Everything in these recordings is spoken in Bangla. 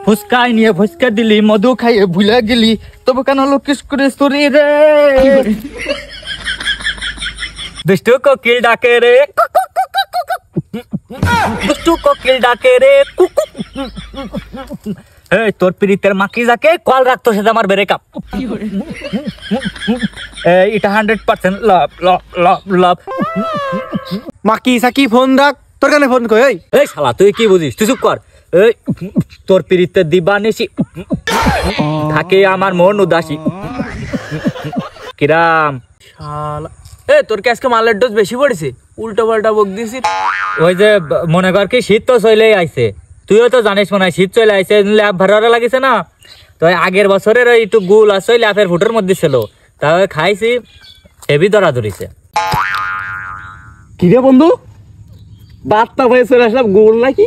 ফুসকাই নিয়ে ফুসকা দিলি, মধু খাইয়ে ভুলে গেলি, তবু কেন লক্ষ্য করে শরীরে দুষ্টু কোকিল ডাকে রে, দুষ্টু কোকিল ডাকে রে। এই তোর পিরিতের মাকি যাকে কল রাখতো সেটা আমার ব্রেকআপ। এটা 100% লাভ লাভ লাভ লাভ। মাকি সাকি ফোন রাখ, তোর কানে ফোন কই? এই শালা তুই কি বুঝিস, তুই চুপ কর। এই তোর পিরিতের দিবানিসি থাকে আমার মন উদাসী। কিরাম শালা তোর কি আজকে মালের ডোজ বেশি পড়েছে? উল্টো পাল্টা বক দিছিস। ওই যে মনে কর কি শীত তো চলেই আইছে, তুইও তো জানিস মনে হয় শীত চলে আইছে, ল্যাব ভরা লাগিছে না। তো আগের বছরের ওই একটু গুল আছে ল্যাপের ফুটোর মধ্যে ছিল, তাহলে খাইছি হেভি ধরা ধরিছে। কিরে বন্ধু, বার্তা হয়ে চলে আসলাম, গোল নাকি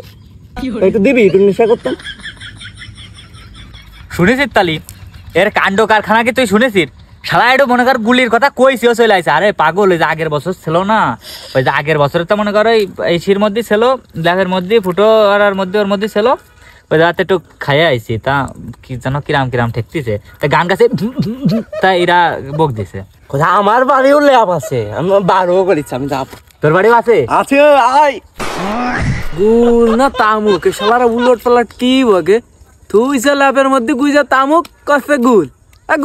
একটু দিবি? তুই নেশা করতাম শুনেছিস তালি এর কাণ্ড কারখানা কি তুই শুনেছিস? শালা একটু মনে কর গুলির কথা কইছিও চলে আইছে। আরে পাগল, ওই যে আগের বছর ছিল না, ওই যে আগের বছরে তো মনে করো এই শির মধ্যে ছিল, ল্যাপের মধ্যে ফুটো আর মধ্যে ওর মধ্যে ছিল, ওই রাতে একটু খাইয়ে আইছি। তা কি জানো কিরাম কিরাম ঠেকতেছে, তা গান গাছে, তা এরা বক দিছে। আমার বাড়িও ল্যাব আছে, আমি বারও করেছি। আমি যাব, তোর বাড়িও আছে? আছে আয়। গুল না তামুক, শালারা উলট পালট কি বকে। তুই যে ল্যাপের মধ্যে গুইজা তামুক কষ্ট গুল,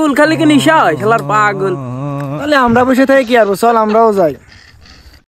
গুল খালি কি নিশা হয়? শালার পাগল। তাহলে আমরা বসে থাকি কি আর, চল আমরাও যাই।